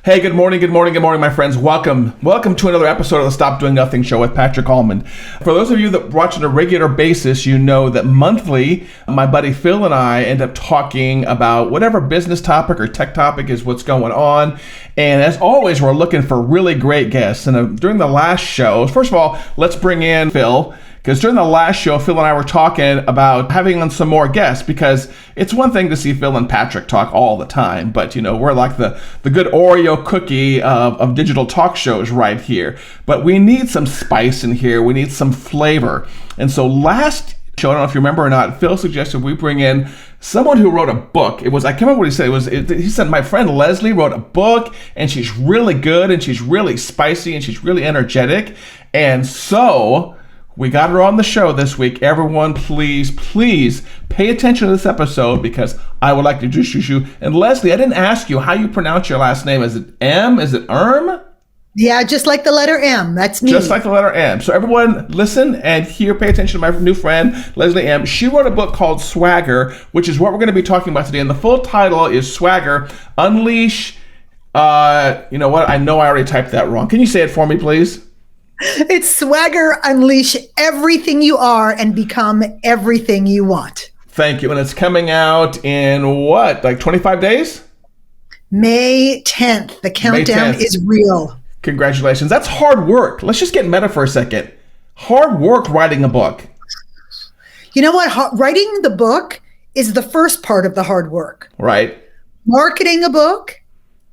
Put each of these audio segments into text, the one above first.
Hey, good morning, my friends. Welcome to another episode of the Stop Doing Nothing Show with Patrick Allman. For those of you that watch on a regular basis, you know that monthly, my buddy Phil and I end up talking about whatever business topic or tech topic is what's going on. And as always, we're looking for really great guests. And during the last show, first of all, let's bring in Phil. Because during the last show, Phil and I were talking about having on some more guests, because it's one thing to see Phil and Patrick talk all the time, but we're like the good Oreo cookie of digital talk shows right here. But we need some spice in here. We need some flavor. And so last show, I don't know if you remember or not, Phil suggested we bring in someone who wrote a book. I can't remember what he said. He said, my friend Leslie wrote a book, and she's really good, and she's really spicy, and she's really energetic. And so we got her on the show this week. Everyone, please pay attention to this episode, because I would like to introduce you. And Leslie, I didn't ask you how you pronounce your last name. Is it M? Is it Erm? Yeah, just like the letter M. That's me. Just like the letter M. So everyone listen and pay attention to my new friend, Leslie M. She wrote a book called Swagger, which is what we're going to be talking about today. And the full title is Swagger, Unleash. You know what? I know I already typed that wrong. Can you say it for me, please? It's Swagger, Unleash everything you are and become everything you want. Thank you. And it's coming out in what, like 25 days? May 10th. The countdown is real. Congratulations. That's hard work. Let's just get meta for a second. Hard work writing a book. You know what? Writing the book is the first part of the hard work. Right. Marketing a book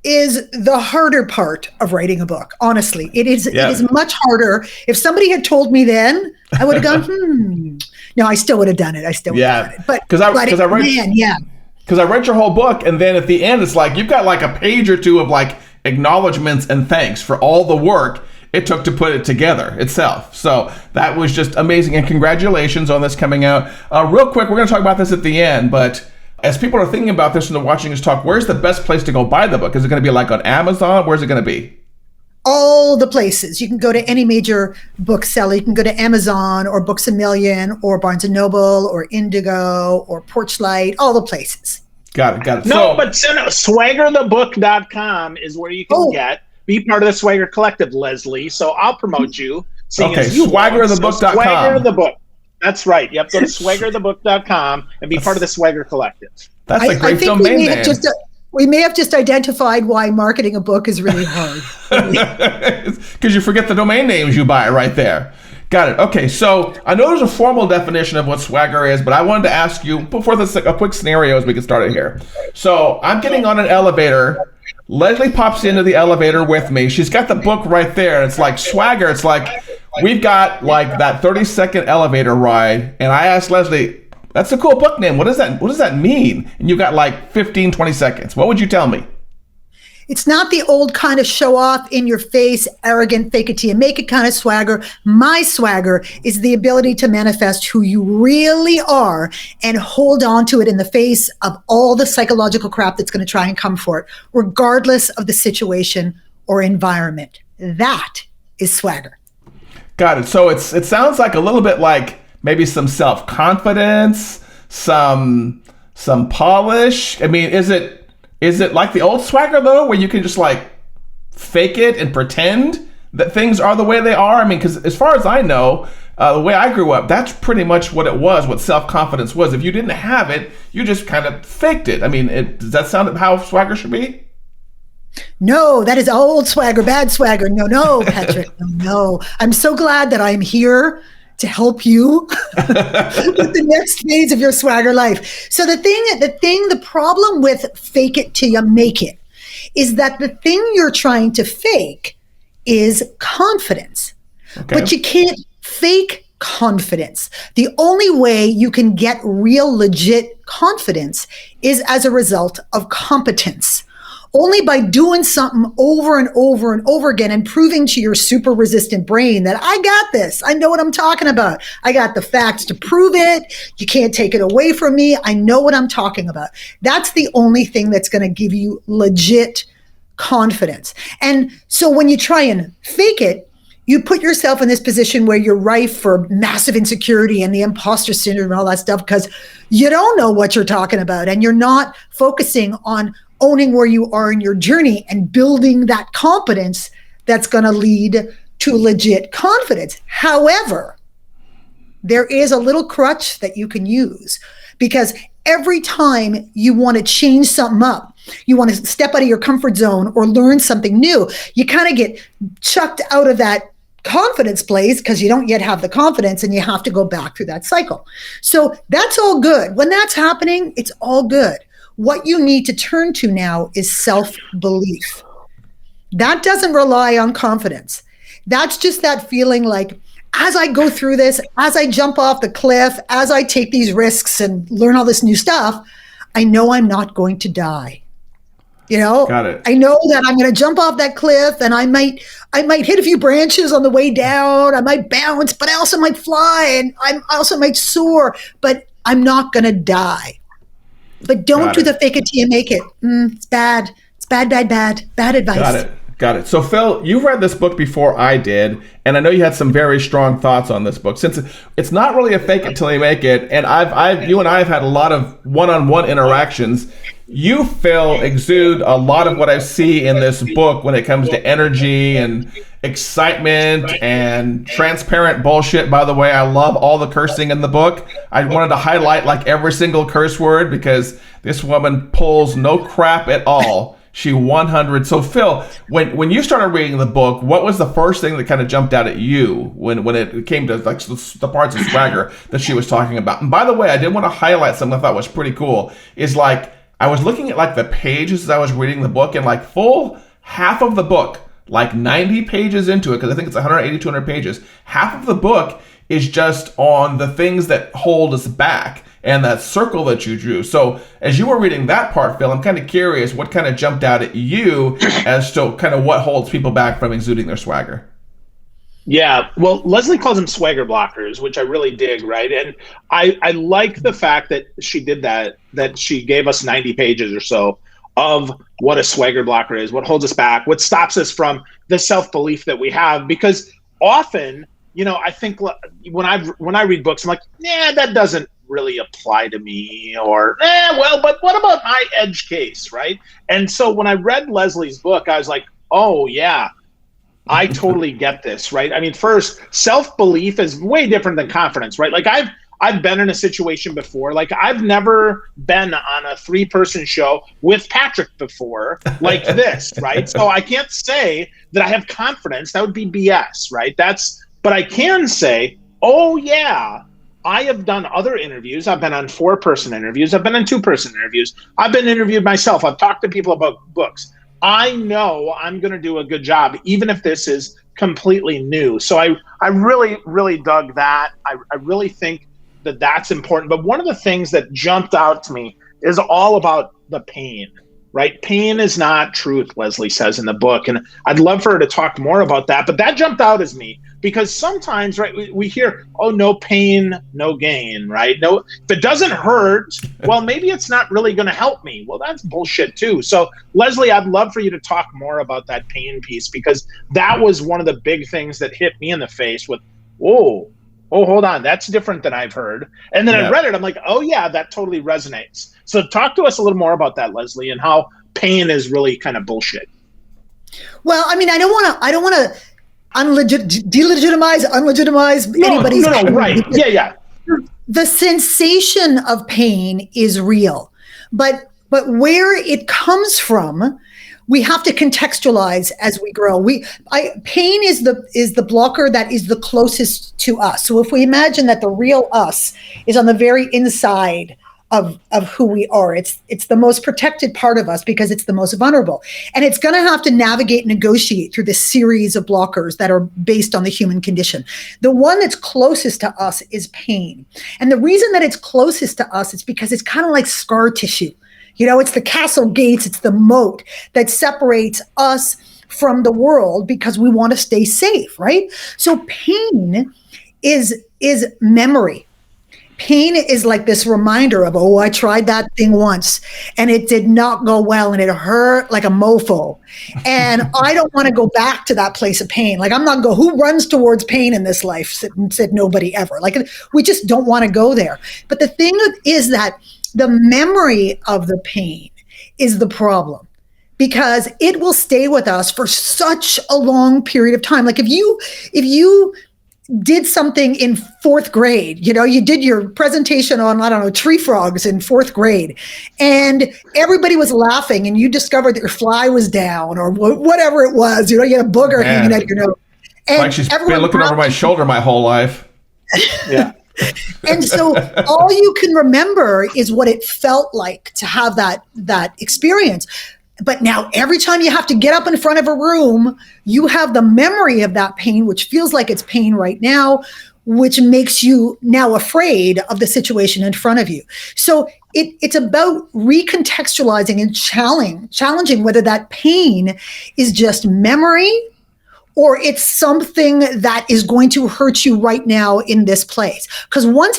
is the harder part of writing a book. Honestly, it is much harder. If somebody had told me then, I would have gone, No, I still would have done it. But because I read your whole book, and then at the end, it's like you've got like a page or two of like acknowledgments and thanks for all the work it took to put it together itself. So that was just amazing, and congratulations on this coming out. Real quick, we're going to talk about this at the end, but as people are thinking about this and they're watching us talk, where's the best place to go buy the book? Is it going to be like on Amazon? Where's it going to be? All the places. You can go to any major bookseller. You can go to Amazon or Books A Million or Barnes & Noble or Indigo or Porchlight, all the places. Got it. No, but swaggerthebook.com is where you can be part of the Swagger Collective, Leslie. So I'll promote you. Swaggerthebook.com. Swagger the Book. That's right. Yep. Go to swaggerthebook.com and be part of the Swagger Collective. That's a great domain name. We may have just identified why marketing a book is really hard. Because you forget the domain names you buy right there. Got it. Okay, so I know there's a formal definition of what Swagger is, but I wanted to ask you, before this, a quick scenario as we get started here. So I'm getting on an elevator. Leslie pops into the elevator with me. She's got the book right there. It's like Swagger. It's like we've got like that 30-second elevator ride. And I asked Leslie, that's a cool book name. What does that mean? And you got like 15, 20 seconds. What would you tell me? It's not the old kind of show off in your face, arrogant, fake it till you make it kind of swagger. My swagger is the ability to manifest who you really are and hold on to it in the face of all the psychological crap that's going to try and come for it, regardless of the situation or environment. That is swagger. Got it. So it sounds like a little bit like maybe some self-confidence, some polish. I mean, is it like the old Swagger, though, where you can just like fake it and pretend that things are the way they are? I mean, because as far as I know, the way I grew up, that's pretty much what it was, what self-confidence was. If you didn't have it, you just kind of faked it. I mean, does that sound how Swagger should be? No, that is old Swagger, bad Swagger. No, Patrick, no. I'm so glad that I'm here to help you with the next phase of your Swagger life. So the problem with fake it till you make it is that the thing you're trying to fake is confidence. Okay. But you can't fake confidence. The only way you can get real legit confidence is as a result of competence. Only by doing something over and over and over again and proving to your super resistant brain that I got this. I know what I'm talking about. I got the facts to prove it. You can't take it away from me. I know what I'm talking about. That's the only thing that's going to give you legit confidence. And so when you try and fake it, you put yourself in this position where you're rife for massive insecurity and the imposter syndrome and all that stuff because you don't know what you're talking about and you're not focusing on owning where you are in your journey and building that competence that's going to lead to legit confidence. However, there is a little crutch that you can use, because every time you want to change something up, you want to step out of your comfort zone or learn something new, you kind of get chucked out of that confidence place because you don't yet have the confidence, and you have to go back through that cycle. So that's all good. When that's happening, it's all good. What you need to turn to now is self-belief. That doesn't rely on confidence. That's just that feeling like, as I go through this, as I jump off the cliff, as I take these risks and learn all this new stuff, I know I'm not going to die. Got it. I know that I'm going to jump off that cliff, and I might hit a few branches on the way down. I might bounce, but I also might fly, and I also might soar, but I'm not going to die. But don't do the fake it till you make it. It's bad. It's bad advice. Got it. So Phil, you've read this book before I did, and I know you had some very strong thoughts on this book. Since it's not really a fake it till you make it, and you and I have had a lot of one-on-one interactions. You, Phil, exude a lot of what I see in this book when it comes to energy and excitement and transparent bullshit. By the way, I love all the cursing in the book. I wanted to highlight like every single curse word because this woman pulls no crap at all. She 100. So Phil, when you started reading the book, what was the first thing that kind of jumped out at you when it came to like the parts of swagger that she was talking about? And by the way, I did want to highlight something I thought was pretty cool. Is like I was looking at like the pages as I was reading the book, and like full half of the book, like 90 pages into it, because I think it's 180, 200 pages, half of the book is just on the things that hold us back and that circle that you drew. So as you were reading that part, Phil, I'm kind of curious what kind of jumped out at you as to kind of what holds people back from exuding their swagger. Yeah, well, Leslie calls them swagger blockers, which I really dig, right? And I like the fact that she did that she gave us 90 pages or so of what a swagger blocker is, what holds us back, what stops us from the self-belief that we have. Because often, I think when I read books, I'm like, that doesn't really apply to me, or but what about my edge case, right? And so when I read Leslie's book, I was like, oh yeah, I totally get this, right? I mean, first, self-belief is way different than confidence, right? Like I've been in a situation before. Like I've never been on a 3-person show with Patrick before like this, right? So I can't say that I have confidence. That would be BS, right? But I can say, oh yeah, I have done other interviews. I've been on 4-person interviews. I've been on 2-person interviews. I've been interviewed myself. I've talked to people about books. I know I'm going to do a good job, even if this is completely new. So I really, really dug that. I really think that that's important. But one of the things that jumped out to me is all about the pain, right? Pain is not truth, Leslie says in the book. And I'd love for her to talk more about that. But that jumped out as me because sometimes, right, we hear, oh, no pain, no gain, right? No, if it doesn't hurt, well, maybe it's not really going to help me. Well, that's bullshit too. So Leslie, I'd love for you to talk more about that pain piece, because that was one of the big things that hit me in the face with, oh, hold on, that's different than I've heard. And then I read it, I'm like, oh yeah, that totally resonates. So talk to us a little more about that, Leslie, and how pain is really kind of bullshit. Well, I mean, I don't want to delegitimize anybody's no, right. Yeah. The sensation of pain is real, but where it comes from, we have to contextualize as we grow. Pain is the blocker that is the closest to us. So if we imagine that the real us is on the very inside of who we are, it's the most protected part of us because it's the most vulnerable. And it's going to have to navigate and negotiate through this series of blockers that are based on the human condition. The one that's closest to us is pain. And the reason that it's closest to us is because it's kind of like scar tissue. It's the castle gates, it's the moat that separates us from the world because we want to stay safe, right? So pain is memory. Pain is like this reminder of, oh, I tried that thing once and it did not go well and it hurt like a mofo. And I don't want to go back to that place of pain. Like I'm not going, who runs towards pain in this life? Said nobody ever. Like we just don't want to go there. But the thing is that the memory of the pain is the problem, because it will stay with us for such a long period of time. Like if you did something in fourth grade, you did your presentation on, I don't know, tree frogs in fourth grade, and everybody was laughing, and you discovered that your fly was down or whatever it was, you had a booger hanging out your nose. And like she's been looking over my shoulder my whole life. Yeah. And so all you can remember is what it felt like to have that experience. But now every time you have to get up in front of a room, you have the memory of that pain, which feels like it's pain right now, which makes you now afraid of the situation in front of you. So it's about recontextualizing and challenging whether that pain is just memory or it's something that is going to hurt you right now in this place. Because once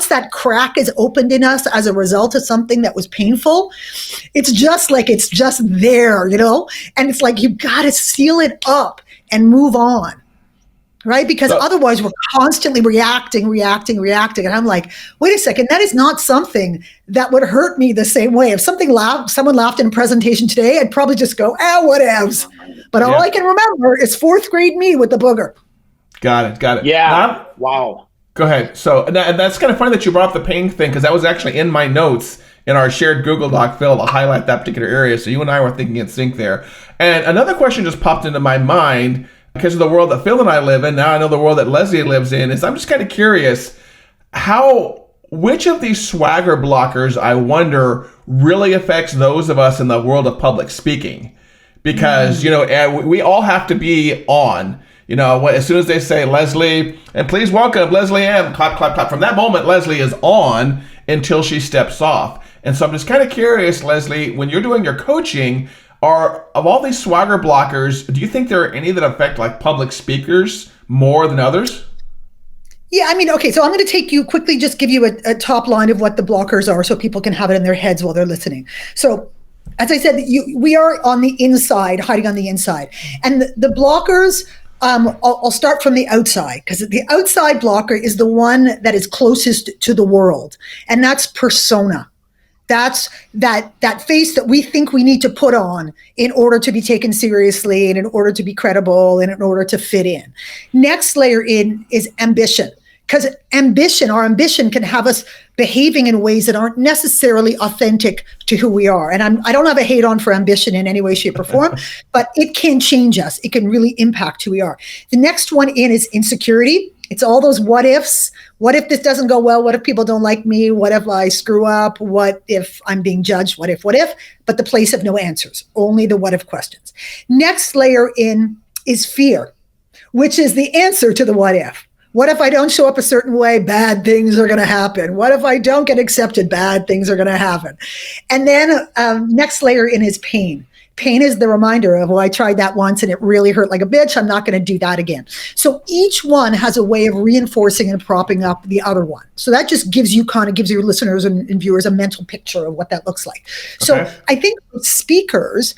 that crack is opened in us as a result of something that was painful, it's just there, and it's like, you got to seal it up and move on. Right? Because otherwise we're constantly reacting. And I'm like, wait a second, that is not something that would hurt me the same way. If someone laughed in a presentation today, I'd probably just go, whatevs. But all I can remember is fourth grade me with the booger. Got it. Yeah. Wow. Go ahead. So, and that's kind of funny that you brought up the pain thing, because that was actually in my notes in our shared Google Doc, Phil, to highlight that particular area. So you and I were thinking in sync there. And another question just popped into my mind because of the world that Phil and I live in. Now I know the world that Leslie lives in. Is I'm just kind of curious which of these swagger blockers, I wonder, really affects those of us in the world of public speaking. Because, we all have to be on, as soon as they say Leslie, and please welcome Leslie M, clap, clap, clap. From that moment, Leslie is on until she steps off. And so I'm just kind of curious, Leslie, when you're doing your coaching, of all these swagger blockers, do you think there are any that affect like public speakers more than others? Yeah, okay, so I'm going to take you quickly, just give you a top line of what the blockers are so people can have it in their heads while they're listening. So as I said, we are on the inside, hiding on the inside. And the blockers, I'll start from the outside, because the outside blocker is the one that is closest to the world. And that's persona. That's that face that we think we need to put on in order to be taken seriously and in order to be credible and in order to fit in. Next layer in is ambition. Because our ambition can have us behaving in ways that aren't necessarily authentic to who we are. And I don't have a hate on for ambition in any way, shape, or form, but it can change us. It can really impact who we are. The next one in is insecurity. It's all those what ifs. What if this doesn't go well? What if people don't like me? What if I screw up? What if I'm being judged? What if? But the place of no answers, only the what if questions. Next layer in is fear, which is the answer to the what if. What if I don't show up a certain way? Bad things are going to happen. What if I don't get accepted? Bad things are going to happen. And then next layer in is pain. Pain is the reminder of, I tried that once and it really hurt like a bitch. I'm not going to do that again. So each one has a way of reinforcing and propping up the other one. So that just gives your listeners and viewers a mental picture of what that looks like. Okay. So I think with speakers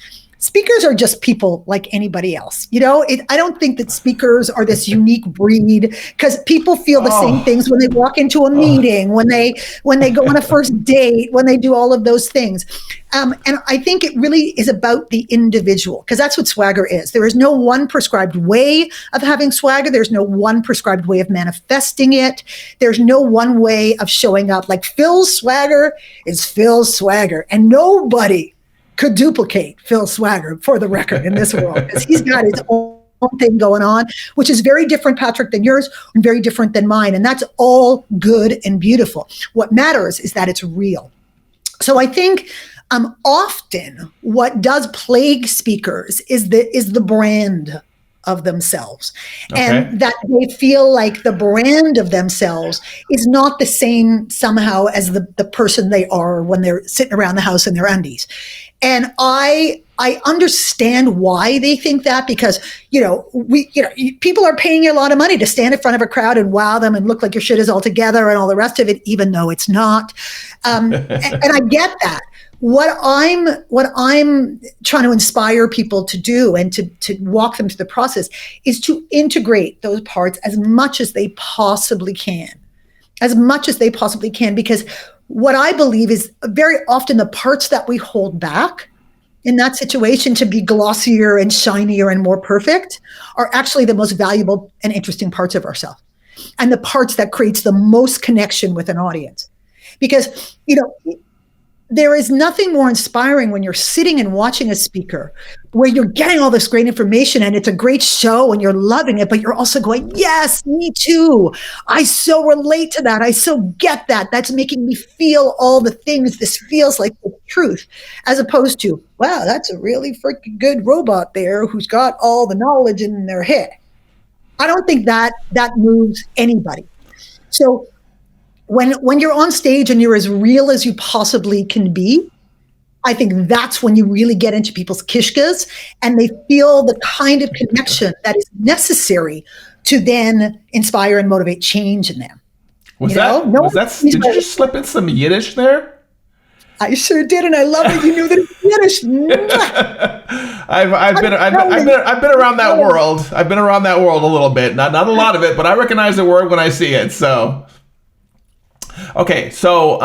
are just people like anybody else. I don't think that speakers are this unique breed, because people feel the same things when they walk into a meeting, when they go on a first date, when they do all of those things. And I think it really is about the individual, because that's what swagger is. There is no one prescribed way of having swagger. There's no one prescribed way of manifesting it. There's no one way of showing up. Like Phil's swagger is Phil's swagger, and nobody could duplicate Phil Swagger, for the record, in this world, because he's got his own thing going on, which is very different, Patrick, than yours, and very different than mine. And that's all good and beautiful. What matters is that it's real. So I think often what does plague speakers is the brand of themselves, and that they feel like the brand of themselves is not the same somehow as the person they are when they're sitting around the house in their undies. And I understand why they think that, because people are paying you a lot of money to stand in front of a crowd and wow them and look like your shit is all together and all the rest of it, even though it's not. And I get that. What I'm trying to inspire people to do and to walk them through the process is to integrate those parts as much as they possibly can, because what I believe is very often the parts that we hold back in that situation to be glossier and shinier and more perfect are actually the most valuable and interesting parts of ourselves, and the parts that creates the most connection with an audience. Because, there is nothing more inspiring when you're sitting and watching a speaker where you're getting all this great information and it's a great show and you're loving it, but you're also going, yes, me too. I so relate to that. I so get that. That's making me feel all the things. This feels like the truth, as opposed to, wow, that's a really freaking good robot there who's got all the knowledge in their head. I don't think that moves anybody. So when you're on stage and you're as real as you possibly can be, I think that's when you really get into people's kishkas and they feel the kind of connection that is necessary to then inspire and motivate change in them. Did you just slip in some Yiddish there? I sure did, and I love that you knew that it's Yiddish. I've been around that world. I've been around that world a little bit, not a lot of it, but I recognize the word when I see it. So. Okay, so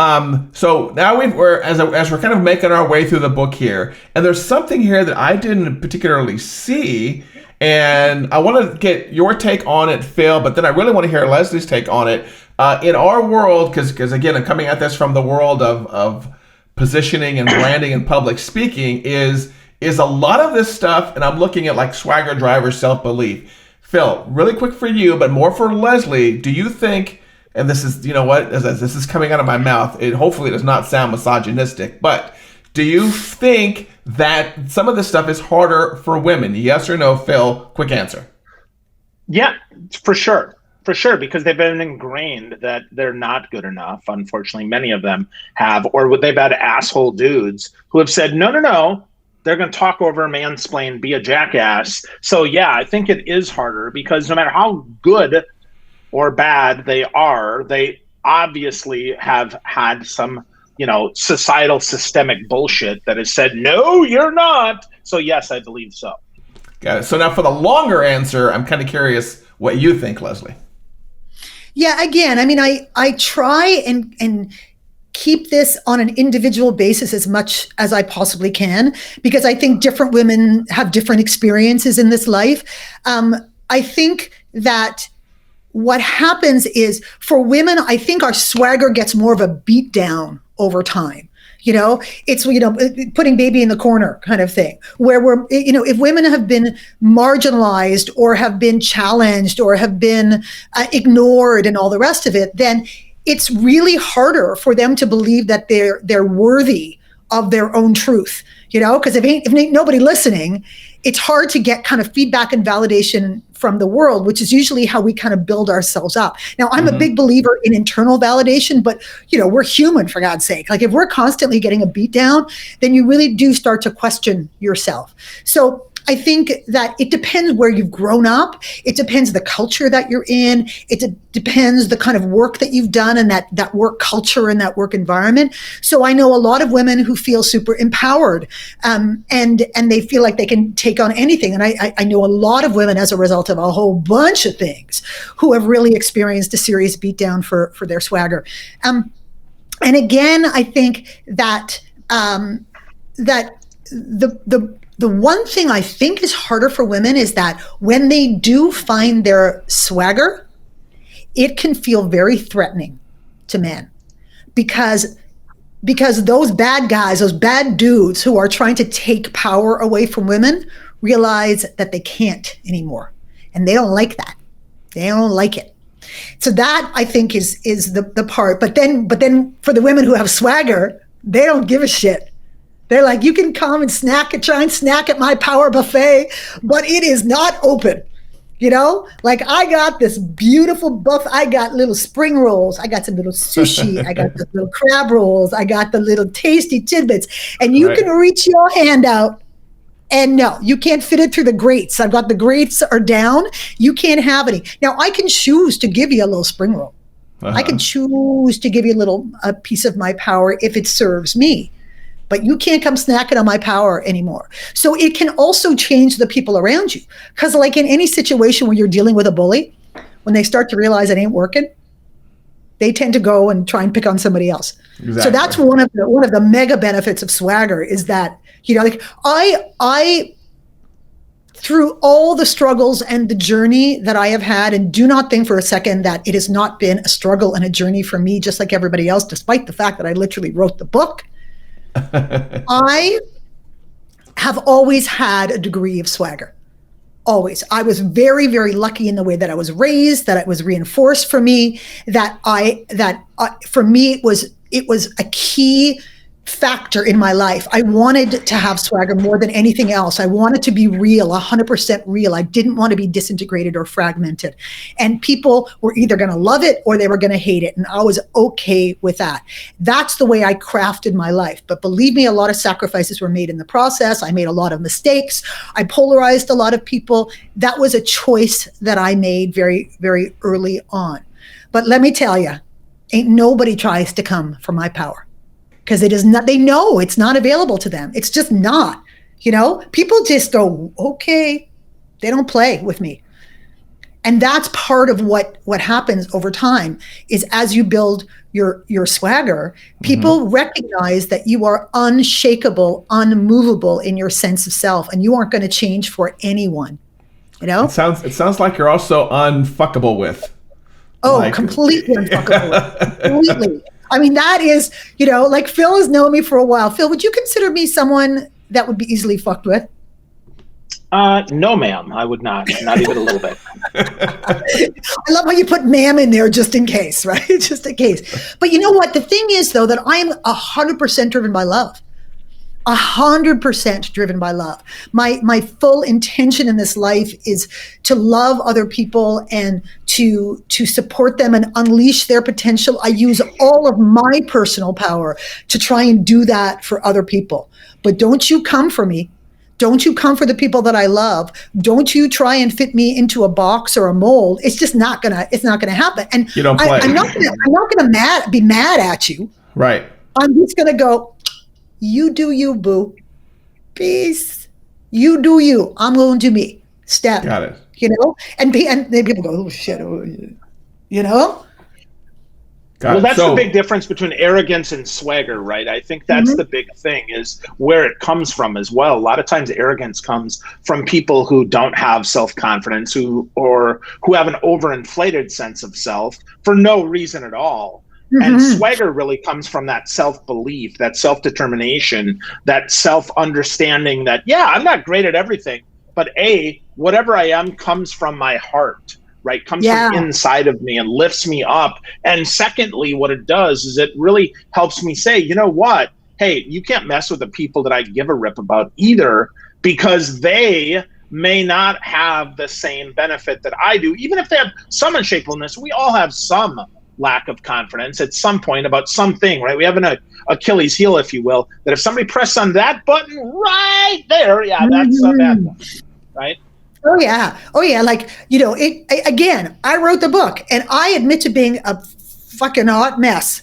now we're as we're kind of making our way through the book here, and there's something here that I didn't particularly see, and I want to get your take on it, Phil, but then I really want to hear Leslie's take on it. In our world, because again, I'm coming at this from the world of positioning and branding and public speaking, is a lot of this stuff, and I'm looking at like swagger, driver, self-belief. Phil, really quick for you, but more for Leslie, do you think, and this is, as this is coming out of my mouth, hopefully does not sound misogynistic, but do you think that some of this stuff is harder for women? Yes or no, Phil? Quick answer. Yeah, for sure. For sure, because they've been ingrained that they're not good enough. Unfortunately, many of them have, or they've had asshole dudes who have said, no, they're going to talk over, mansplain, be a jackass. So yeah, I think it is harder because no matter how good or bad they are, they obviously have had some, societal systemic bullshit that has said, no, you're not. So yes, I believe so. Got it. So now for the longer answer, I'm kind of curious what you think, Leslie. Yeah, again, I mean, I try and keep this on an individual basis as much as I possibly can, because I think different women have different experiences in this life. I think that what happens is for women, I think our swagger gets more of a beat down over time. It's, putting baby in the corner kind of thing, where we're, if women have been marginalized or have been challenged or have been ignored and all the rest of it, then it's really harder for them to believe that they're worthy of their own truth, because if ain't nobody listening, it's hard to get kind of feedback and validation from the world, which is usually how we kind of build ourselves up. Now, I'm a big believer in internal validation, but we're human, for God's sake. Like if we're constantly getting a beat down, then you really do start to question yourself. So I think that it depends where you've grown up. It depends the culture that you're in. It depends the kind of work that you've done and that work culture and that work environment. So I know a lot of women who feel super empowered, and they feel like they can take on anything. And I know a lot of women as a result of a whole bunch of things who have really experienced a serious beatdown for their swagger. And again, I think that the one thing I think is harder for women is that when they do find their swagger, it can feel very threatening to men because those bad guys, those bad dudes who are trying to take power away from women realize that they can't anymore. And they don't like that. They don't like it. So that I think is the part. But then for the women who have swagger, they don't give a shit. They're like, you can come and try and snack at my power buffet, but it is not open. Like I got this beautiful buffet. I got little spring rolls. I got some little sushi. I got the little crab rolls. I got the little tasty tidbits. And you can reach your hand out and no, you can't fit it through the grates. I've got the grates are down. You can't have any. Now I can choose to give you a little spring roll. I can choose to give you a piece of my power if it serves me. But you can't come snacking on my power anymore. So it can also change the people around you. Because like in any situation where you're dealing with a bully, when they start to realize it ain't working, They tend to go and try and pick on somebody else. Exactly. So that's one of the mega benefits of swagger is that, like I through all the struggles and the journey that I have had, and do not think for a second that it has not been a struggle and a journey for me, just like everybody else, despite the fact that I literally wrote the book. I have always had a degree of swagger. Always. I was very, very lucky in the way that I was raised, that it was reinforced for me, for me, it was a key factor in my life. I wanted to have swagger more than anything else. I wanted to be real, 100% real. I didn't want to be disintegrated or fragmented. And people were either going to love it or they were going to hate it. And I was okay with that. That's the way I crafted my life. But believe me, a lot of sacrifices were made in the process. I made a lot of mistakes. I polarized a lot of people. That was a choice that I made very, very early on. But let me tell you, ain't nobody tries to come for my power. Because it is not, they know it's not available to them. It's just not, people just go, okay, they don't play with me. And that's part of what happens over time is as you build your swagger, people recognize that you are unshakable, unmovable in your sense of self, and you aren't going to change for anyone, It sounds like you're also unfuckable with. Oh, completely unfuckable with. Completely. I mean, that is, like Phil has known me for a while. Phil, would you consider me someone that would be easily fucked with? No, ma'am, I would not even a little bit. I love how you put ma'am in there just in case, right? Just in case. But you know what? The thing is, though, that I am 100% driven by love. 100% driven by love. My full intention in this life is to love other people and to support them and unleash their potential. I use all of my personal power to try and do that for other people. But don't you come for me. Don't you come for the people that I love. Don't you try and fit me into a box or a mold. It's just not gonna happen. And you don't play. I'm not gonna be mad at you. Right. I'm just gonna go, you do you, boo. Peace. You do you. I'm going to do me. Step. Got it. And then people go, oh shit. Well, that's the big difference between arrogance and swagger, right? I think that's the big thing is where it comes from as well. A lot of times arrogance comes from people who don't have self-confidence, who have an overinflated sense of self for no reason at all. And swagger really comes from that self-belief, that self-determination, that self-understanding that, I'm not great at everything, but whatever I am comes from my heart, right? Comes from inside of me and lifts me up. And secondly, what it does is it really helps me say, you know what? Hey, you can't mess with the people that I give a rip about either, because they may not have the same benefit that I do. Even if they have some unshakableness, we all have some lack of confidence at some point about something, right? We have an Achilles heel, if you will, that if somebody pressed on that button right there, that's a bad one, right? Oh yeah. Like, again, I wrote the book and I admit to being a fucking hot mess.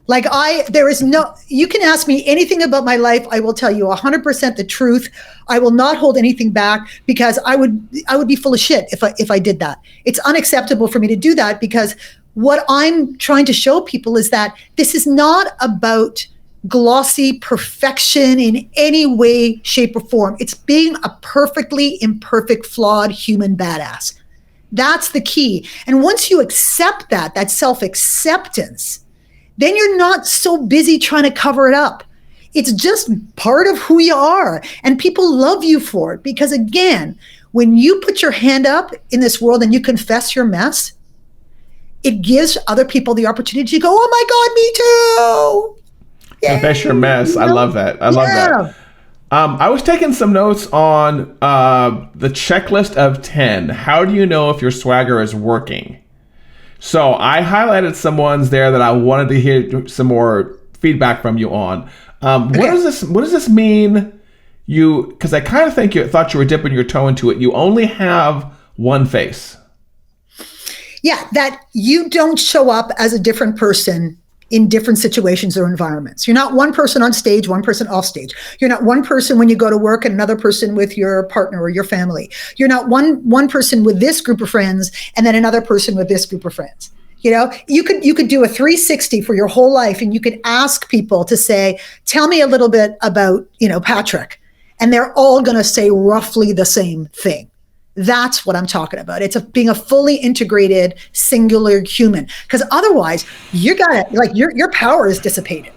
Like you can ask me anything about my life. I will tell you 100% the truth. I will not hold anything back because I would be full of shit if I did that. It's unacceptable for me to do that because what I'm trying to show people is that this is not about glossy perfection in any way, shape, or form. It's being a perfectly imperfect, flawed human badass. That's the key. And once you accept that self-acceptance, then you're not so busy trying to cover it up. It's just part of who you are. And people love you for it because, again, when you put your hand up in this world and you confess your mess, it gives other people the opportunity to go, oh my God, me too. Yay. Confess your mess. I love that. I love that. I was taking some notes on the checklist of 10. How do you know if your swagger is working? So I highlighted some ones there that I wanted to hear some more feedback from you on. What does this mean? Because I kind of thought you were dipping your toe into it. You only have one face. Yeah, that you don't show up as a different person in different situations or environments. You're not one person on stage, one person off stage. You're not one person when you go to work and another person with your partner or your family. You're not one person with this group of friends and then another person with this group of friends. You know, you could do a 360 for your whole life, and you could ask people to say, tell me a little bit about, Patrick. And they're all going to say roughly the same thing. That's what I'm talking about. It's being a fully integrated, singular human. Because otherwise, your power is dissipated.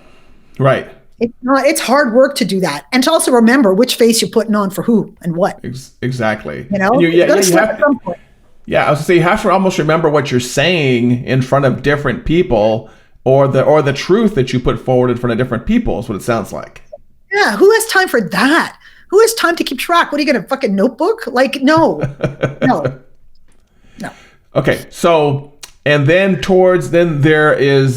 Right. It's hard work to do that. And to also remember which face you're putting on for who and what. Exactly. You know, and you have at some point. Yeah, I was gonna say you have to almost remember what you're saying in front of different people, or the truth that you put forward in front of different people is what it sounds like. Yeah, who has time for that? Who has time to keep track? What are you gonna fucking notebook? Like, no. Okay, so and then there is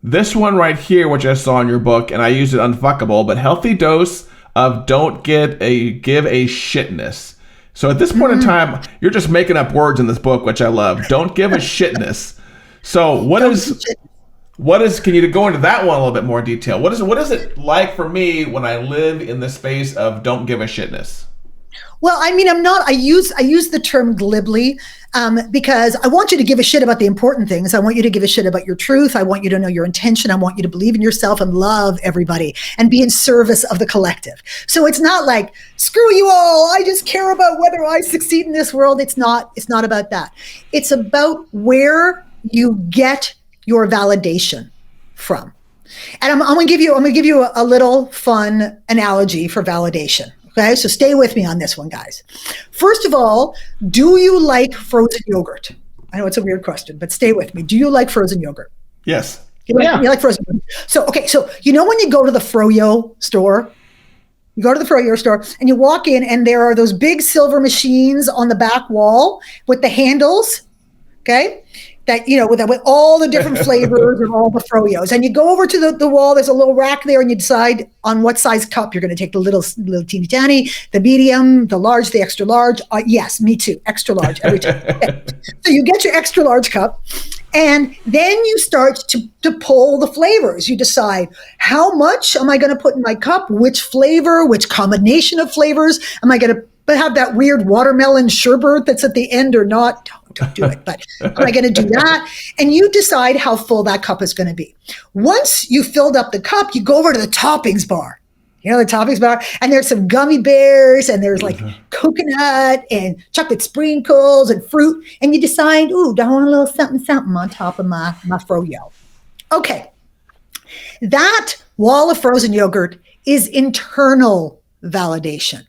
this one right here, which I saw in your book, and I used it unfuckable, but healthy dose of don't give a shitness. So at this point in time, you're just making up words in this book, which I love. Don't give a shitness. So what is, can you go into that one a little bit more detail? What is it like for me when I live in the space of don't give a shitness? Well, I mean, I use the term glibly because I want you to give a shit about the important things. I want you to give a shit about your truth. I want you to know your intention. I want you to believe in yourself and love everybody and be in service of the collective. So it's not like, screw you all, I just care about whether I succeed in this world. It's not about that. It's about where you get your validation from. And I'm going to give you a little fun analogy for validation. Okay, so stay with me on this one, guys. First of all, do you like frozen yogurt? I know it's a weird question, but stay with me. Do you like frozen yogurt? Yes. You like frozen yogurt? So when you go to the Froyo store, and you walk in and there are those big silver machines on the back wall with the handles, okay? That, with all the different flavors of all the Froyos. And you go over to the wall, there's a little rack there, and you decide on what size cup you're going to take, the little teeny tiny, the medium, the large, the extra large. Yes, me too. Extra large every time. Okay. So you get your extra large cup, and then you start to pull the flavors. You decide, how much am I going to put in my cup? Which flavor, which combination of flavors? Am I going to have that weird watermelon sherbet that's at the end or not? Don't do it, but am I going to do that? And you decide how full that cup is going to be. Once you filled up the cup, you go over to the toppings bar. The toppings bar, and there's some gummy bears, and there's like coconut and chocolate sprinkles and fruit, and you decide, ooh, do I want a little something on top of my Froyo? Okay. That wall of frozen yogurt is internal validation.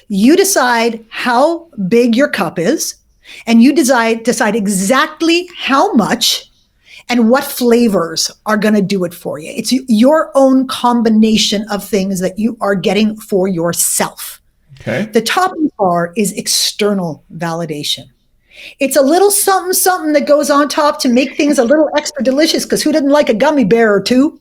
You decide how big your cup is, and you decide exactly how much and what flavors are going to do it for you. It's your own combination of things that you are getting for yourself. Okay. The topping bar is external validation. It's a little something that goes on top to make things a little extra delicious, because who doesn't like a gummy bear or two?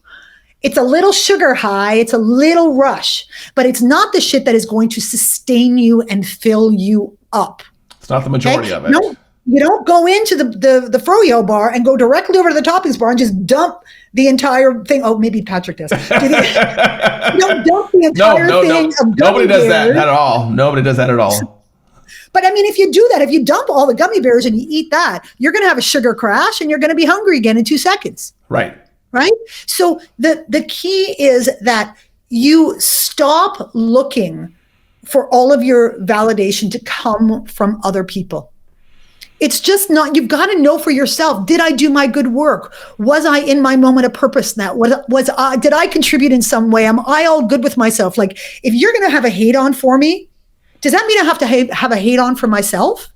It's a little sugar high. It's a little rush, but it's not the shit that is going to sustain you and fill you up. It's not the majority of it. No, you don't go into the Froyo bar and go directly over to the toppings bar and just dump the entire thing. Oh, maybe Patrick does. You don't dump the entire thing of gummy Nobody does bears. that at all. Nobody does that at all. But I mean, if you do that, if you dump all the gummy bears and you eat that, you're going to have a sugar crash and you're going to be hungry again in 2 seconds. Right. Right? So the key is that you stop looking for all of your validation to come from other people. It's just not, you've got to know for yourself, did I do my good work? Was I in my moment of purpose now? Did I contribute in some way? Am I all good with myself? Like, if you're going to have a hate on for me, does that mean I have to have a hate on for myself?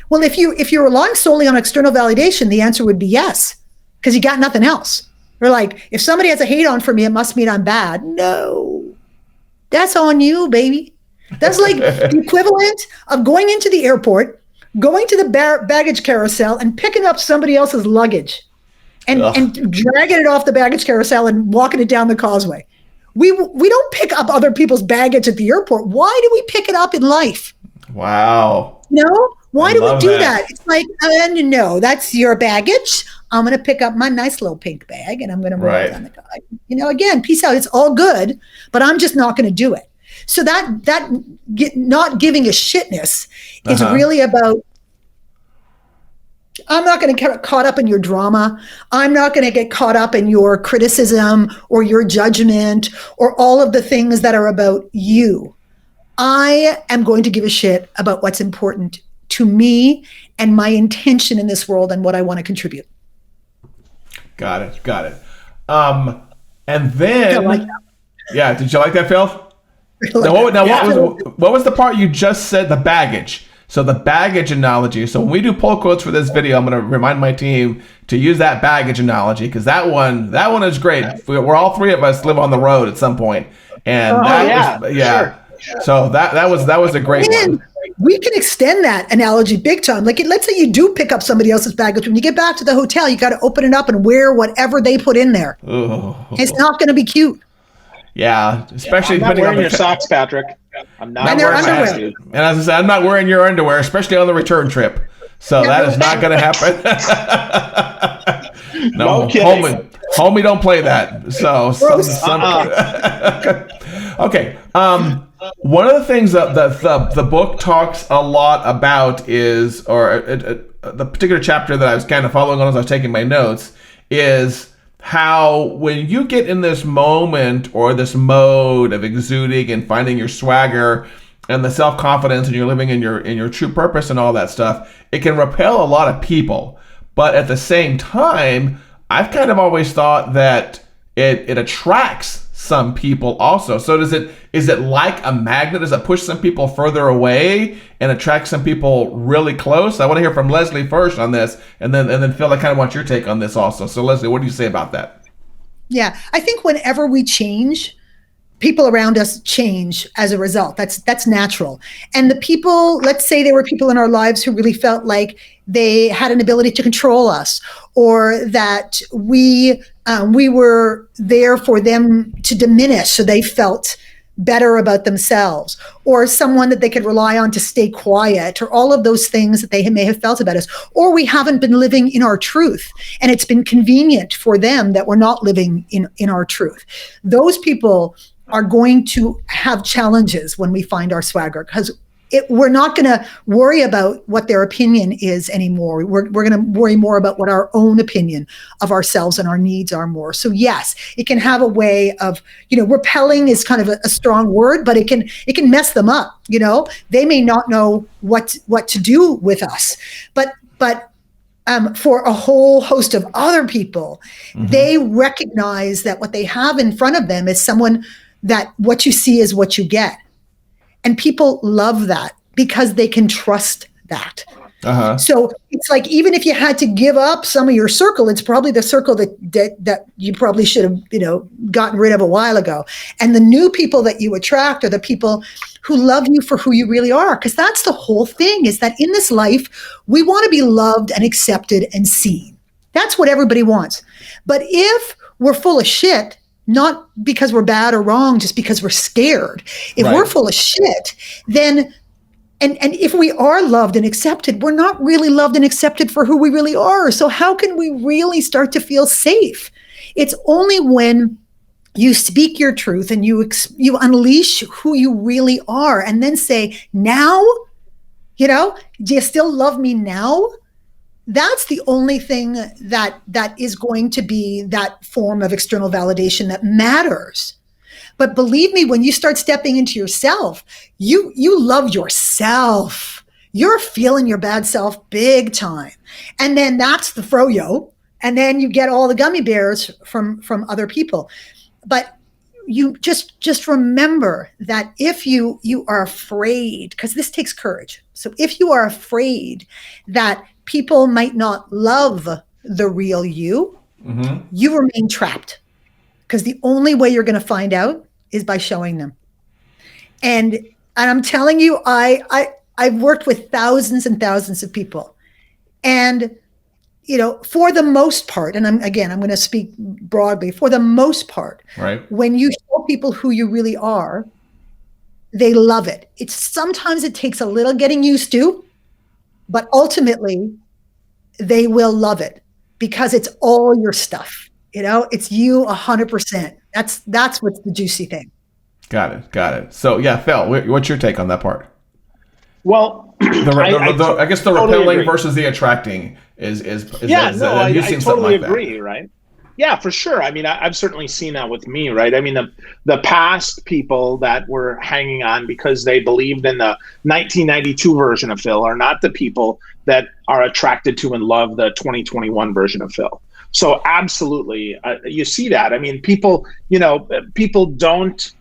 Well, if you're relying solely on external validation, the answer would be yes, because you got nothing else. We're like, if somebody has a hate on for me, it must mean I'm bad. No. That's on you, baby. That's like the equivalent of going into the airport, going to the baggage carousel and picking up somebody else's luggage and dragging it off the baggage carousel and walking it down the causeway. We don't pick up other people's baggage at the airport. Why do we pick it up in life? Wow. No? Why do we do that? It's like, no, that's your baggage. I'm going to pick up my nice little pink bag and I'm going to roll it down the car. Again, peace out. It's all good, but I'm just not going to do it. So not giving a shitness is really about I'm not going to get caught up in your drama. I'm not going to get caught up in your criticism or your judgment or all of the things that are about you. I am going to give a shit about what's important to me and my intention in this world and what I want to contribute. Got it. And then, yeah, did you like that, Phil? What was the part you just said? The baggage. So the baggage analogy. So when we do pull quotes for this video, I'm going to remind my team to use that baggage analogy because that one is great. We're all three of us live on the road at some point, and Sure. So that was a great one. We can extend that analogy big time. Like, let's say you do pick up somebody else's baggage. When you get back to the hotel, you got to open it up and wear whatever they put in there. Ooh. It's not going to be cute. Yeah, especially I'm not wearing your socks, Patrick. I'm not wearing my underwear. And as I said, I'm not wearing your underwear, especially on the return trip. So that is not going to happen. No homie, don't play that. So okay. One of the things that the book talks a lot about is, the particular chapter that I was kind of following on as I was taking my notes, is how when you get in this moment or this mode of exuding and finding your swagger and the self-confidence and you're living in your true purpose and all that stuff, it can repel a lot of people. But at the same time, I've kind of always thought that it attracts some people also. So is it like a magnet? Does it push some people further away and attract some people really close? I want to hear from Leslie first on this, and then Phil, I kind of want your take on this also. So Leslie, what do you say about that? Yeah, I think whenever we change, people around us change as a result. That's natural. And the people, let's say there were people in our lives who really felt like they had an ability to control us, or that we were there for them to diminish, so they felt better about themselves, or someone that they could rely on to stay quiet, or all of those things that they may have felt about us, or we haven't been living in our truth and it's been convenient for them that we're not living in our truth. Those people are going to have challenges when we find our swagger, because we're not going to worry about what their opinion is anymore. We're going to worry more about what our own opinion of ourselves and our needs are more. So yes, it can have a way of, repelling is kind of a strong word, but it can mess them up. They may not know what to do with us, but for a whole host of other people, they recognize that what they have in front of them is someone that what you see is what you get. And people love that because they can trust that. So it's like, even if you had to give up some of your circle, it's probably the circle that you probably should have, gotten rid of a while ago. And the new people that you attract are the people who love you for who you really are. Because that's the whole thing, is that in this life, we want to be loved and accepted and seen. That's what everybody wants. But if we're full of shit, not because we're bad or wrong, just because we're scared. If we're full of shit, then, and if we are loved and accepted, we're not really loved and accepted for who we really are. So how can we really start to feel safe? It's only when you speak your truth and you unleash who you really are, and then say, now, do you still love me now? That's the only thing that is going to be that form of external validation that matters. But believe me, when you start stepping into yourself, you love yourself. You're feeling your bad self big time. And then that's the froyo. And then you get all the gummy bears from other people. But you just remember that if you are afraid, because this takes courage. So if you are afraid that people might not love the real you, you remain trapped, because the only way you're going to find out is by showing them. And I'm telling you, I've worked with thousands and thousands of people, and for the most part, and I'm going to speak broadly, for the most part, when you show people who you really are, they love it. Sometimes it takes a little getting used to, but ultimately they will love it, because it's all your stuff. It's you 100%. That's what's the juicy thing. Got it. So yeah, Phil, what's your take on that part? Well, I guess the totally repelling agree. versus the attracting is Yeah, is no, have you I seen something totally like agree, right? Yeah, for sure. I mean, I've certainly seen that with me, right? I mean, the past people that were hanging on because they believed in the 1992 version of Phil are not the people that are attracted to and love the 2021 version of Phil. So absolutely, you see that. I mean, people, people don't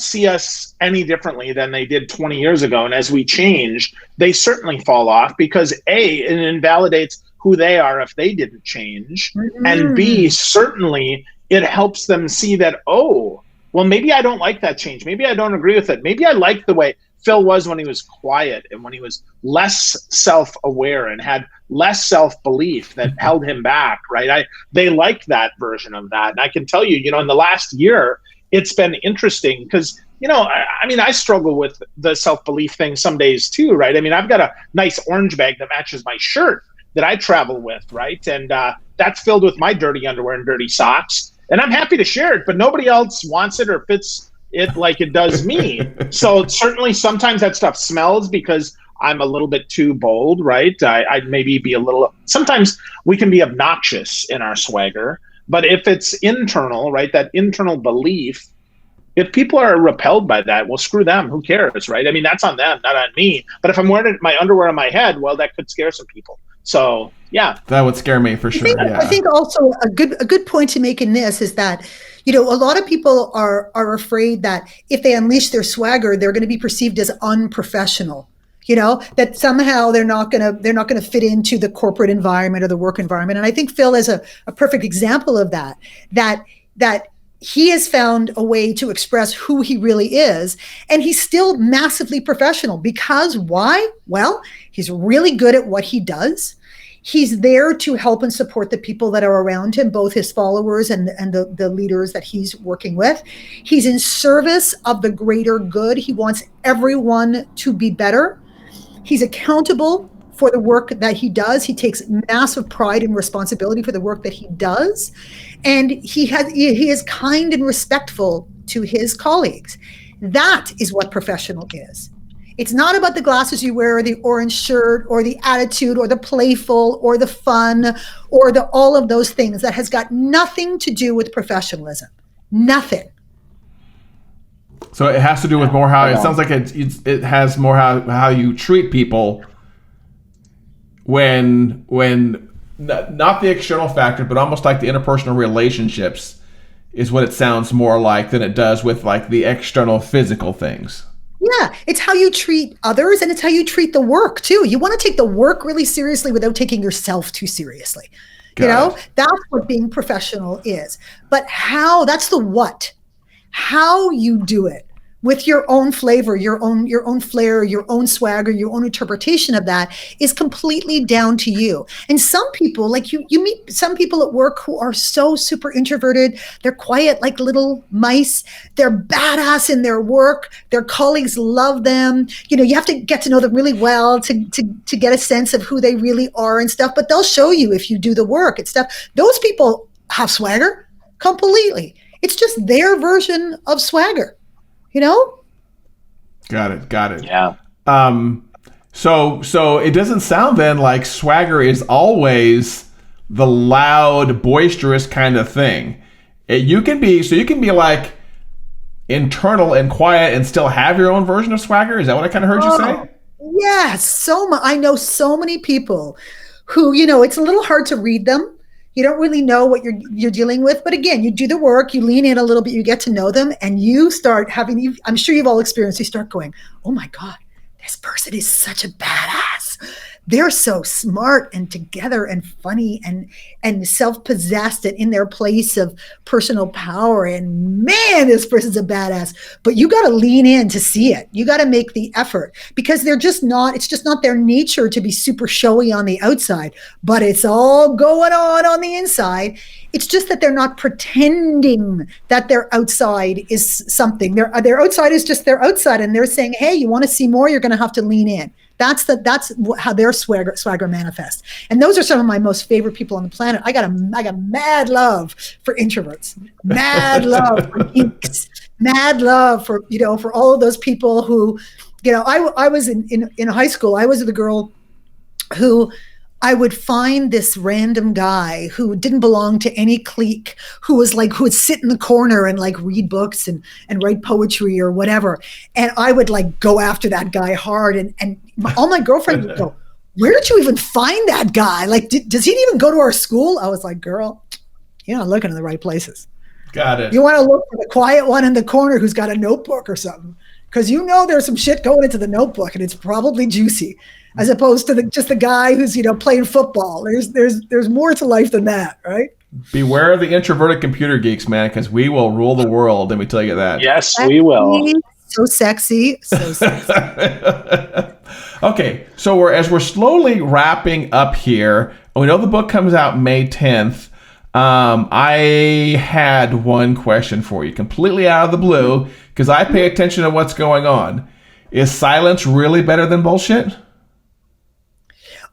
see us any differently than they did 20 years ago. And as we change, they certainly fall off because A, it invalidates who they are if they didn't change. And B, certainly it helps them see that, oh, well, maybe I don't like that change. Maybe I don't agree with it. Maybe I like the way Phil was when he was quiet and when he was less self-aware and had less self-belief that held him back, right? They liked that version of that. And I can tell you, in the last year, it's been interesting because, I mean, I struggle with the self-belief thing some days too, right? I mean, I've got a nice orange bag that matches my shirt that I travel with, right? And that's filled with my dirty underwear and dirty socks. And I'm happy to share it, but nobody else wants it or fits it like it does me. So certainly sometimes that stuff smells because I'm a little bit too bold, right? I'd maybe be sometimes we can be obnoxious in our swagger. But if it's internal, right, that internal belief, if people are repelled by that, well, screw them. Who cares, right? I mean, that's on them, not on me. But if I'm wearing my underwear on my head, well, that could scare some people. So, yeah. That would scare me for sure. I think also a good point to make in this is that, a lot of people are afraid that if they unleash their swagger, they're going to be perceived as unprofessional. That somehow they're not going to fit into the corporate environment or the work environment. And I think Phil is a perfect example of that he has found a way to express who he really is. And he's still massively professional because why? Well, he's really good at what he does. He's there to help and support the people that are around him, both his followers and the leaders that he's working with. He's in service of the greater good. He wants everyone to be better. He's accountable for the work that he does. He takes massive pride and responsibility for the work that he does. And he is kind and respectful to his colleagues. That is what professional is. It's not about the glasses you wear or the orange shirt or the attitude or the playful or the fun or all of those things. That has got nothing to do with professionalism. Nothing. So it has to do with more how it sounds like it has more how you treat people when not the external factor, but almost like the interpersonal relationships is what it sounds more like than it does with like the external physical things. Yeah, it's how you treat others and it's how you treat the work too. You want to take the work really seriously without taking yourself too seriously. That's what being professional is. But that's the what. How you do it with your own flavor, your own flair, your own swagger, your own interpretation of that is completely down to you. And some people, like you meet some people at work who are so super introverted. They're quiet like little mice. They're badass in their work. Their colleagues love them. You have to get to know them really well to get a sense of who they really are and stuff. But they'll show you if you do the work and stuff. Those people have swagger completely. It's just their version of swagger. Got it. Yeah. So it doesn't sound then like swagger is always the loud, boisterous kind of thing. You can be like internal and quiet and still have your own version of swagger. Is that what I kind of heard you say? Yes, I know so many people who, it's a little hard to read them. You don't really know what you're dealing with. But again, you do the work, you lean in a little bit, you get to know them, and you start I'm sure you've all experienced, you start going, oh my God, this person is such a badass. They're so smart and together and funny and self-possessed and in their place of personal power. And man, this person's a badass. But you got to lean in to see it. You got to make the effort because it's just not their nature to be super showy on the outside, but it's all going on the inside. It's just that they're not pretending that their outside is something. Their outside is just their outside. And they're saying, hey, you want to see more? You're going to have to lean in. That's how their swagger manifests. And those are some of my most favorite people on the planet. I got mad love for introverts, mad love for geeks, mad love for all of those people who I was in high school. I was the girl who I would find this random guy who didn't belong to any clique, who would sit in the corner and like read books and write poetry or whatever. And I would like go after that guy hard. And all my girlfriends would go, where did you even find that guy? Like, does he even go to our school? I was like, girl, you're not looking in the right places. Got it. You want to look for the quiet one in the corner who's got a notebook or something. Because there's some shit going into the notebook and it's probably juicy, as opposed to just the guy who's playing football. There's more to life than that, right? Beware of the introverted computer geeks, man, because we will rule the world. Let me tell you that. Yes, we will. So sexy, so sexy. Okay, so as we're slowly wrapping up here, we know the book comes out May 10th. I had one question for you, completely out of the blue, because I pay attention to what's going on. Is silence really better than bullshit?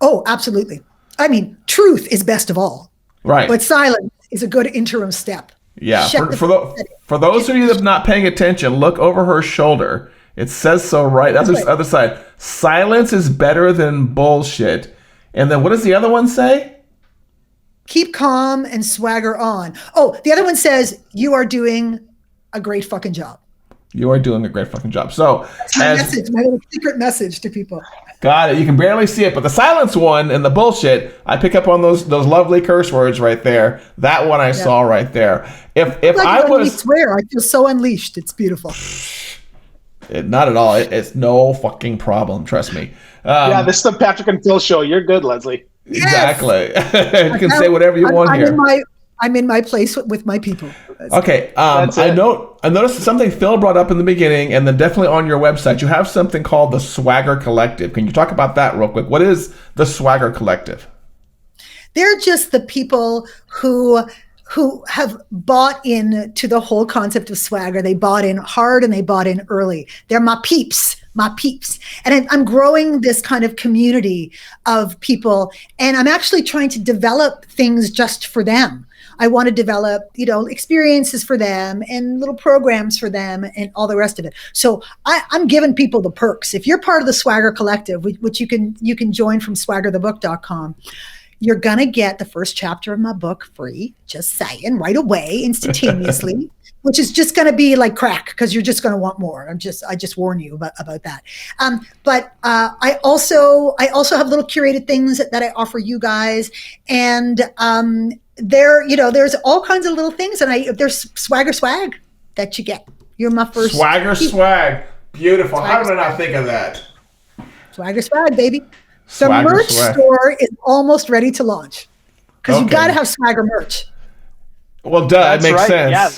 Oh, absolutely. I mean, truth is best of all. Right. But silence is a good interim step. Yeah. For those of you that are not paying attention, look over her shoulder. It says so right. That's the other side. Silence is better than bullshit. And then what does the other one say? Keep calm and swagger on. Oh, the other one says, you are doing a great fucking job. You are doing a great fucking job. So that's my message, my little secret message to people. Got it. You can barely see it, but the silence one and the bullshit, I pick up on those lovely curse words right there. That one I saw right there. If I was, I swear, I feel so unleashed. It's beautiful. Not at all. It's no fucking problem. Trust me. This is the Patrick and Phil show. You're good, Leslie. Exactly. You can say whatever you want here. I'm in my place with my people. Okay. I noticed something Phil brought up in the beginning, and then definitely on your website, you have something called the Swagger Collective. Can you talk about that real quick? What is the Swagger Collective? They're just the people who have bought in to the whole concept of swagger. They bought in hard and they bought in early. They're my peeps. And I'm growing this kind of community of people, and I'm actually trying to develop things just for them. I want to develop, experiences for them and little programs for them and all the rest of it. So I'm giving people the perks. If you're part of the Swagger Collective, which you can join from swaggerthebook.com, you're going to get the first chapter of my book free, just saying, right away, instantaneously, which is just going to be like crack because you're just going to want more. I just warn you about that. But I also have little curated things that I offer you guys. And there's all kinds of little things. And there's swagger swag that you get. You're my first. Swag. Beautiful. How did I not think of that? Swagger swag, baby. The merch store is almost ready to launch because you got to have swagger merch. Well, duh, it makes sense. Yeah.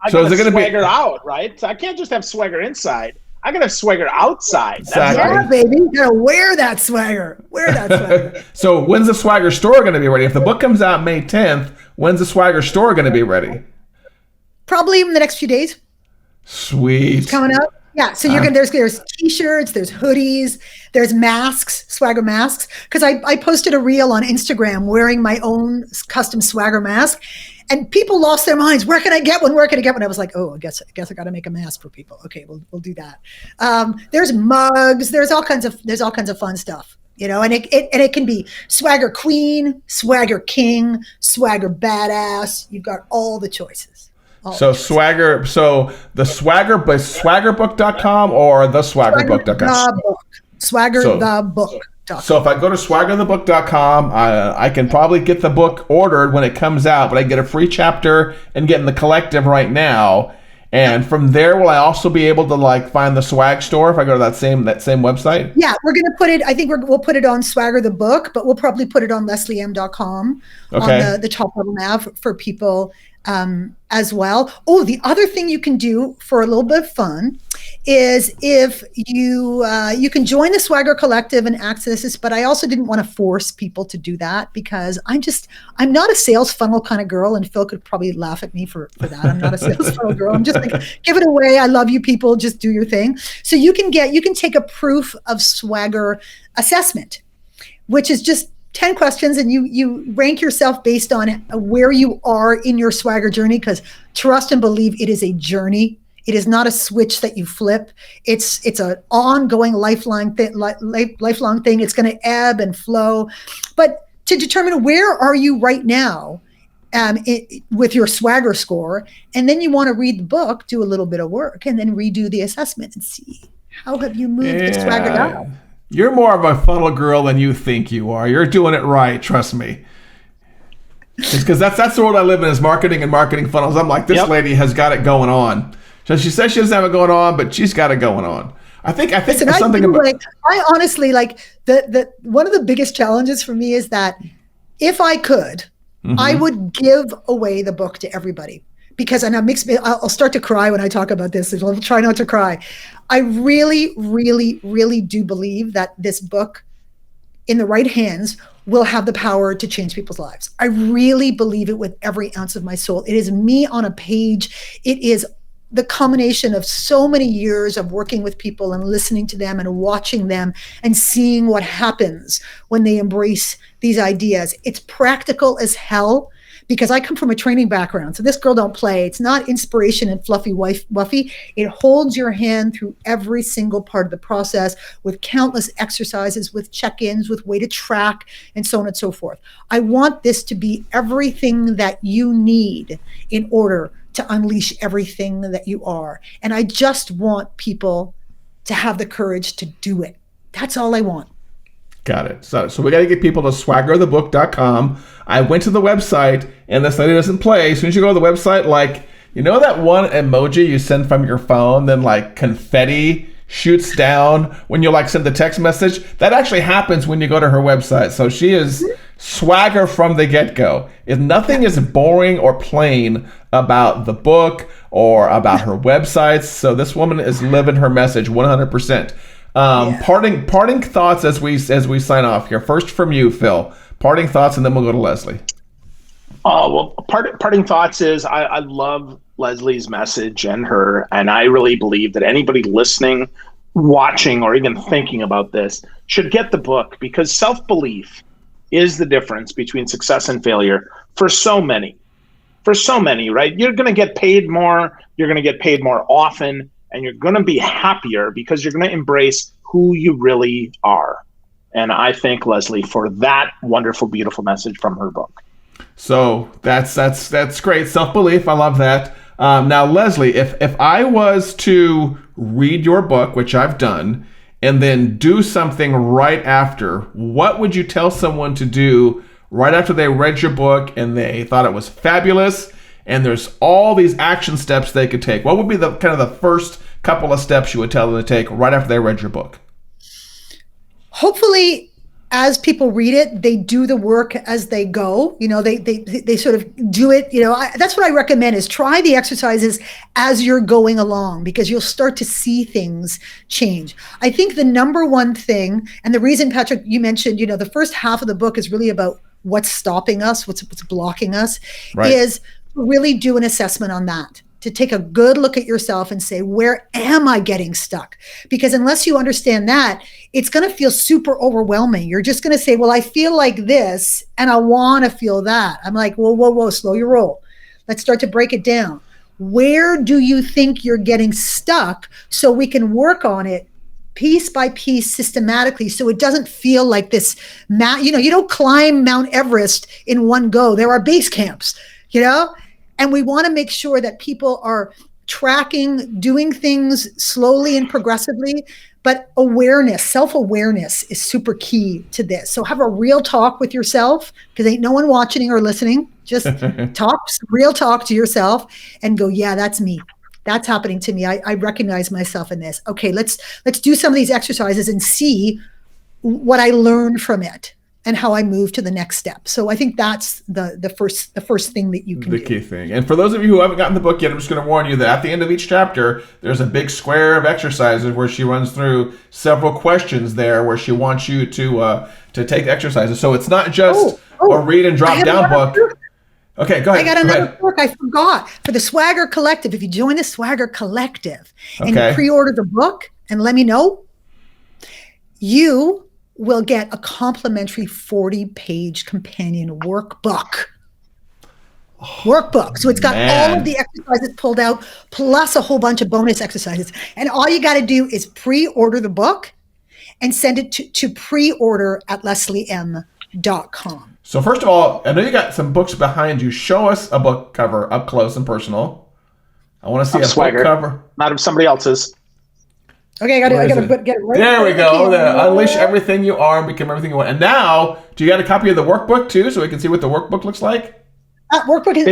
I so gotta is it going to be swagger out, right? So I can't just have swagger inside. I gotta have swagger outside. Exactly. Yeah, baby, you gotta wear that swagger. So when's the Swagger store going to be ready? If the book comes out May 10th, when's the Swagger store going to be ready? Probably in the next few days. Sweet. It's coming up. Yeah, so there's t-shirts, there's hoodies, there's masks, swagger masks. Because I posted a reel on Instagram wearing my own custom swagger mask, and people lost their minds. Where can I get one? I was like, oh, I guess I got to make a mask for people. Okay, we'll do that. There's mugs. There's all kinds of fun stuff. And it can be swagger queen, swagger king, swagger badass. You've got all the choices. So Swagger, the Swagger, but swaggerbook.com or the swaggerbook.com? Swaggerthebook.com. So if I go to swaggerthebook.com, I can probably get the book ordered when it comes out, but I get a free chapter and get in the collective right now. And from there, will I also be able to find the swag store if I go to that same website? Yeah, we're going to put it, I think we'll put it on Swagger the Book, but we'll probably put it on lesliem.com on the top level nav for people as well. Oh, the other thing you can do for a little bit of fun is if you can join the Swagger Collective and access this, but I also didn't want to force people to do that because I'm not a sales funnel kind of girl, and Phil could probably laugh at me for that. I'm not a sales funnel girl. I'm just give it away. I love you people. Just do your thing. So you can take a proof of swagger assessment, which is just 10 questions, and you rank yourself based on where you are in your swagger journey, because trust and believe it is a journey. It is not a switch that you flip. It's an ongoing lifelong thing. It's going to ebb and flow. But to determine where are you right now with your swagger score, and then you want to read the book, do a little bit of work, and then redo the assessment and see how have you moved the swagger dial. You're more of a funnel girl than you think you are. You're doing it right, trust me. Because that's the world I live in, is marketing and marketing funnels. I'm like, this lady has got it going on. So she says she doesn't have it going on, but she's got it going on. I think Listen, there's something about. I honestly like the one of the biggest challenges for me is that if I could, I would give away the book to everybody, because I'll start to cry when I talk about this. I'll try not to cry. I really, really, really do believe that this book, in the right hands, will have the power to change people's lives. I really believe it with every ounce of my soul. It is me on a page. It is the combination of so many years of working with people and listening to them and watching them and seeing what happens when they embrace these ideas. It's practical as hell, because I come from a training background. So this girl don't play. It's not inspiration and fluffy wuffy. It holds your hand through every single part of the process with countless exercises, with check-ins, with way to track, and so on and so forth. I want this to be everything that you need in order to unleash everything that you are. And I just want people to have the courage to do it. That's all I want. Got it. So we got to get people to swaggerthebook.com. I went to the website, and this lady doesn't play. As soon as you go to the website, like, you know that one emoji you send from your phone, then like confetti shoots down when you like send the text message? That actually happens when you go to her website. So she is swagger from the get-go. If nothing is boring or plain about the book or about her websites, so this woman is living her message 100%. Parting thoughts as we sign off here. First from you, Phil. Parting thoughts, and then we'll go to Leslie. Oh, well, parting thoughts is I love Leslie's message and I really believe that anybody listening, watching, or even thinking about this should get the book, because self-belief is the difference between success and failure for so many, right? You're going to get paid more. You're going to get paid more often, and you're going to be happier because you're going to embrace who you really are. And I thank Leslie for that wonderful, beautiful message from her book. So that's great. Self-belief. I love that. Now, Leslie, if I was to read your book, which I've done, and then do something right after, what would you tell someone to do right after they read your book and they thought it was fabulous, and there's all these action steps they could take? What would be the kind of the first couple of steps you would tell them to take right after they read your book? Hopefully, as people read it, they do the work as they go. You know, they sort of do it. You know, that's what I recommend, is try the exercises as you're going along, because you'll start to see things change. I think the number one thing, and the reason, Patrick, you mentioned, you know, the first half of the book is really about what's stopping us, what's blocking us, right, is really do an assessment on that. To take a good look at yourself and say, where am I getting stuck? Because unless you understand that, it's going to feel super overwhelming. You're just going to say, well, I feel like this and I want to feel that. I'm like, whoa, slow your roll. Let's start to break it down. Where do you think you're getting stuck, so we can work on it piece by piece, systematically, so it doesn't feel like this, you don't climb Mount Everest in one go. There are base camps, you know? And we want to make sure that people are tracking, doing things slowly and progressively, but awareness, self-awareness is super key to this. So have a real talk with yourself, because ain't no one watching or listening. Just real talk to yourself and go, yeah, that's me. That's happening to me. I recognize myself in this. Okay, let's do some of these exercises and see what I learned from it and how I move to the next step. So I think that's the first thing that you can do. The key thing. And for those of you who haven't gotten the book yet, I'm just going to warn you that at the end of each chapter, there's a big square of exercises where she runs through several questions there where she wants you to take exercises. So it's not just a read and drop down book. Okay, go ahead. I got another book I forgot. For the Swagger Collective, if you join the Swagger Collective and you pre-order the book and let me know, you will get a complimentary 40-page companion workbook. workbook. So it's got Man. all of the exercises pulled out, plus a whole bunch of bonus exercises. And all you got to do is pre-order the book and send it to pre-order at lesliem.com. So first of all, I know you got some books behind you. Show us a book cover up close and personal. I want to see a Swagger. book cover. Not of somebody else's. Okay, I got to get it right. There we go. Unleash everything you are and become everything you want. And now, do you got a copy of the workbook too, so we can see what the workbook looks like? Workbook is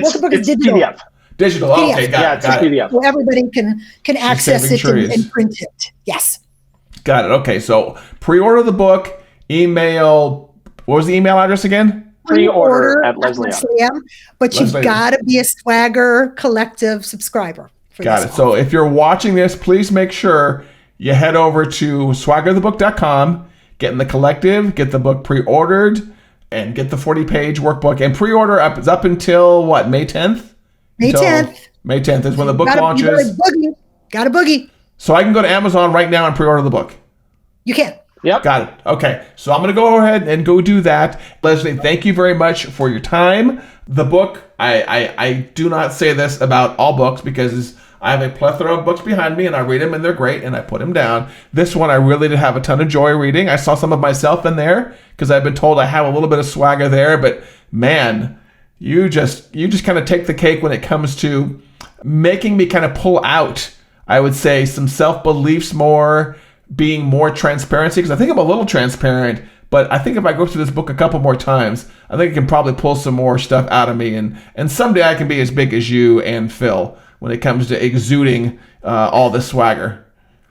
digital. PDF. Digital. PDF. Okay, got It's a PDF. So everybody can access saving it trees. and print it. Yes. Got it. Okay, so pre-order the book. Email. What was the email address again? Pre-order at Leslie M. But you've Leslie M. got to be a Swagger Collective subscriber. Got it. So if you're watching this, please make sure you head over to swaggerthebook.com, get in the collective, get the book pre-ordered, and get the 40-page workbook. And pre-order is up until what, May 10th? May 10th. May 10th is when the book launches. Got a boogie. So I can go to Amazon right now and pre-order the book. You can. Yep. Got it. Okay. So I'm going to go ahead and go do that. Leslie, thank you very much for your time. The book, I do not say this about all books because I have a plethora of books behind me and I read them and they're great and I put them down. This one I really did have a ton of joy reading. I saw some of myself in there because I've been told I have a little bit of swagger there, but man, you just kind of take the cake when it comes to making me kind of pull out, I would say, some self-beliefs more, being more transparency, because I think I'm a little transparent, but I think if I go through this book a couple more times, I think I can probably pull some more stuff out of me, and someday I can be as big as you and Phil when it comes to exuding all this swagger.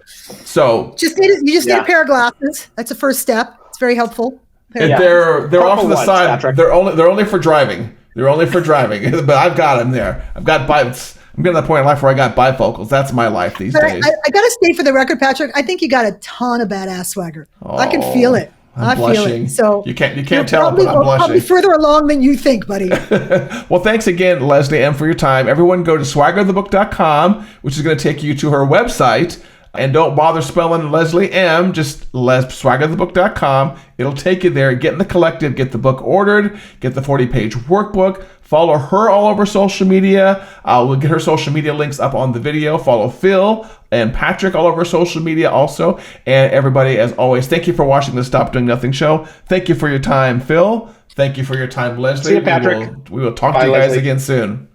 So you just need a pair of glasses. That's the first step. It's very helpful. They're off to the side. Patrick. They're only for driving. They're only for driving. But I've got them there. I'm getting to that point in life where I got bifocals. That's my life these days. I got to state for the record, Patrick, I think you got a ton of badass swagger. I can feel it. I'm blushing. feel it. So you can't tell, but I'm blushing. Probably further along than you think, buddy. Well, thanks again, Leslie M, for your time. Everyone go to swaggerthebook.com, which is going to take you to her website. And don't bother spelling Leslie M, just swaggerthebook.com. It'll take you there. Get in the collective, get the book ordered, get the 40-page workbook. Follow her all over social media. We'll get her social media links up on the video. Follow Phil and Patrick all over social media also. And everybody, as always, thank you for watching the Stop Doing Nothing show. Thank you for your time, Phil. Thank you for your time, Leslie. See you, Patrick. We will talk to you guys again soon.